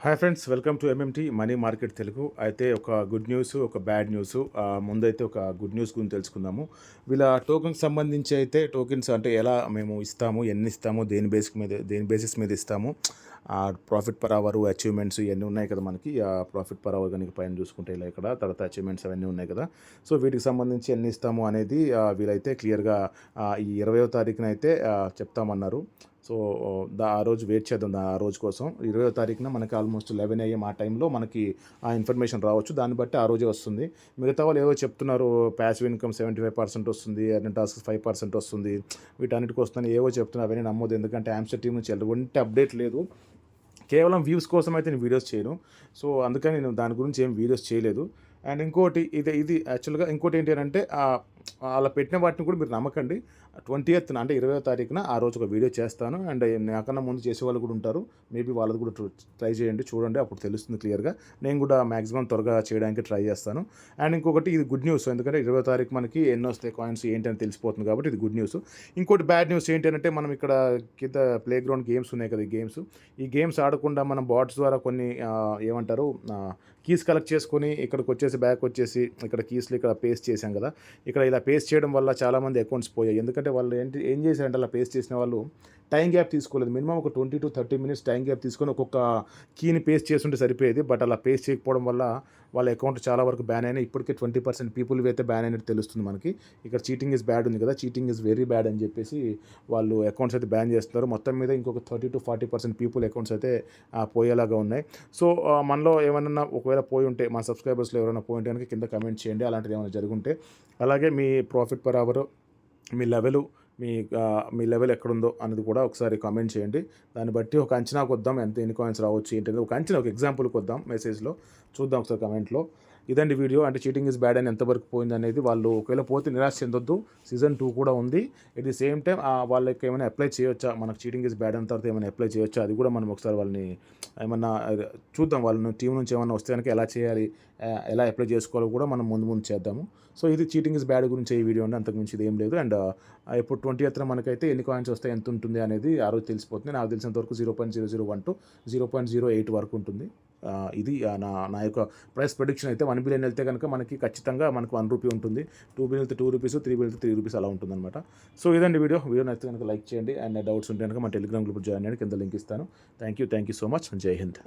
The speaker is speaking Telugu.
Hi friends, welcome to MMT money market Telugu. అయితే ఒక గుడ్ న్యూస్, ఒక బ్యాడ్ న్యూస్. ముందైతే ఒక గుడ్ న్యూస్ గురించి తెలుసుకుందాము. వీళ్ళ టోకెన్కి సంబంధించి అయితే టోకెన్స్ అంటే ఎలా మేము ఇస్తాము, ఎన్ని ఇస్తాము, దేని బేసిస్ మీద ఇస్తాము, ప్రాఫిట్ పర్ అవర్, అచీవ్మెంట్స్ ఇవన్నీ ఉన్నాయి కదా మనకి. ప్రాఫిట్ పర్ అవర్ కనుక పైన చూసుకుంటే ఇలా ఇక్కడ తర్వాత అచీవ్మెంట్స్ అవన్నీ ఉన్నాయి కదా. సో వీటికి సంబంధించి ఎన్ని ఇస్తాము అనేది వీళ్ళైతే క్లియర్గా ఈ 20వ తారీఖున అయితే చెప్తామన్నారు. సో ఆ రోజు వెయిట్ చేద్దాం. ఆ రోజు కోసం 20వ తారీఖున మనకి ఆల్మోస్ట్ 11 AM ఆ టైంలో మనకి ఆ ఇన్ఫర్మేషన్ రావచ్చు. దాన్ని బట్టి ఆ రోజే వస్తుంది. మిగతా వాళ్ళు ఏవో చెప్తున్నారు, ప్యాసివ్ ఇన్కమ్ 75% వస్తుంది, ఎర్నింగ్ టాస్క్ 5% వస్తుంది, వీటన్నిటికి వస్తుందని ఏవో చెప్తున్నారు. అవన్నీ నమ్మొద్దు. ఎందుకంటే ఆమ్స్టర్ టీం నుంచి ఎటువంటి అప్డేట్ లేదు. కేవలం వ్యూస్ కోసం అయితే నేను వీడియోస్ చేయను. సో అందుకని నేను దాని గురించి ఏం వీడియోస్ చేయలేదు. అండ్ ఇంకోటి ఇది యాక్చువల్గా ఇంకోటి ఏంటి అంటే అలా పెట్టిన వాటిని కూడా మీరు నమ్మకండి. 20th అంటే 20వ తారీఖున ఆ రోజు ఒక వీడియో చేస్తాను. అండ్ నాకన్నా ముందు చేసేవాళ్ళు కూడా ఉంటారు. మేబీ వాళ్ళది కూడా ట్రై చేయండి, చూడండి, అప్పుడు తెలుస్తుంది క్లియర్గా. నేను కూడా మ్యాక్సిమం త్వరగా చేయడానికి ట్రై చేస్తాను. అండ్ ఇంకొకటి ఇది గుడ్ న్యూస్, ఎందుకంటే 20వ తారీఖు మనకి ఎన్ని వస్తాయి కాయిన్స్ ఏంటి అని తెలిసిపోతుంది కాబట్టి ఇది గుడ్ న్యూస్. ఇంకోటి బ్యాడ్ న్యూస్ ఏంటి అంటే మనం ఇక్కడ కింద ప్లే గ్రౌండ్ గేమ్స్ ఉన్నాయి కదా, ఈ గేమ్స్ ఆడకుండా మనం బాట్స్ ద్వారా కొన్ని ఏమంటారు కీస్ కలెక్ట్ చేసుకొని ఇక్కడికి వచ్చేసి బ్యాక్ వచ్చేసి ఇక్కడ కీస్లు ఇక్కడ పేస్ట్ చేశాం కదా. ఇక్కడ ఇలా పేస్ట్ చేయడం వల్ల చాలామంది అకౌంట్స్ పోయాయి. ఎందుకంటే వాళ్ళు ఏం చేశారంటే అలా పేస్ట్ చేసిన వాళ్ళు టైం గ్యాప్ తీసుకోలేదు. మినిమం ఒక 20 to 30 minutes టైం గ్యాప్ తీసుకొని ఒక్కొక్క కీని పేస్ట్ చేస్తుంటే సరిపోయేది. బట్ అలా పేస్ట్ చేయకపోవడం వల్ల వాళ్ళ అకౌంట్ చాలా వరకు బ్యాన్ అయినాయి. ఇప్పటికే 20% పీపుల్ అయితే బ్యాన్ అయినట్టు తెలుస్తుంది మనకి. ఇక్కడ చీటింగ్ ఇస్ బ్యాడ్ ఉంది కదా, చీటింగ్ ఇస్ వెరీ బ్యాడ్ అని చెప్పేసి వాళ్ళు అకౌంట్స్ అయితే బ్యాన్ చేస్తున్నారు. మొత్తం మీద ఇంకొక 30 to 40% పీపుల్ అకౌంట్స్ అయితే పోయేలాగా ఉన్నాయి. సో మనలో ఏమన్నా ఒకవేళ పోయి ఉంటే, మన సబ్స్క్రైబర్స్లో ఎవరైనా పోయి ఉంటే కనుక కింద కమెంట్ చేయండి, అలాంటిది ఏమైనా జరుగుంటే. అలాగే మీ ప్రాఫిట్ పర్ అవర్, మీ లెవెలు, మీ లెవెల్ ఎక్కడుందో అనేది కూడా ఒకసారి కామెంట్ చేయండి. దాన్ని బట్టి ఒక అంచనాకు వద్దాం, ఎన్ని కాయిన్స్ రావచ్చు ఏంటంటే ఒక అంచనా, ఒక ఎగ్జాంపుల్కి వద్దాం. మెసేజ్లో చూద్దాం ఒకసారి కమెంట్లో. ఇదండి వీడియో. అంటే చీటింగ్ ఇస్ బ్యాడ్ అని ఎంతవరకు పోయింది అనేది. వాళ్ళు ఒకవేళ పోతే నిరాశ చెందొద్దు. సీజన్ 2 కూడా ఉంది. ఎట్ ది సేమ్ టైం వాళ్ళకి ఏమైనా అప్లై చేయొచ్చా, మనకు చీటింగ్ ఇస్ బ్యాడ్ అయిన తర్వాత ఏమైనా అప్లై చేయొచ్చా, అది కూడా మనం ఒకసారి వాళ్ళని ఏమన్నా చూద్దాం. వాళ్ళని టీం నుంచి ఏమన్నా వస్తే కనుక ఎలా చేయాలి, ఎలా అప్లై చేసుకోవాలో కూడా మనం ముందు చేద్దాము. సో ఇది చీటింగ్ ఇస్ బ్యాడ్ గురించి ఈ వీడియో అండి, అంతకుమించి ఇది ఏం లేదు. అండ్ ఇప్పుడు 20th మనకైతే ఎన్ని కాయిన్స్ వస్తాయి, ఎంత ఉంటుంది అనేది ఆ రోజు తెలిసిపోతుంది. నాకు తెలిసినంత వరకు 0.0012 to 0.08 వరకు ఉంటుంది. ఇది నా యొక్క ప్రైస్ ప్రెడిక్షన్ అయితే. 1 billion వెళ్తే కనుక మనకి ఖచ్చితంగా మనకు 1 రూపీ ఉంటుంది, 2 billion వెళ్తే 2 rupees, 3 billion వెళ్తే 3 rupees అలా ఉంటుందన్నమాట. సో ఇదండి వీడియో నచ్చితే కనుక లైక్ చేయండి. అండ్ డౌట్స్ ఉంటే కనుక మన టెలిగ్రామ్ గ్రూప్ జాయిన్ అయ్యండి, కింద లింక్ ఇస్తాను. Thank you so much. జై హింద్.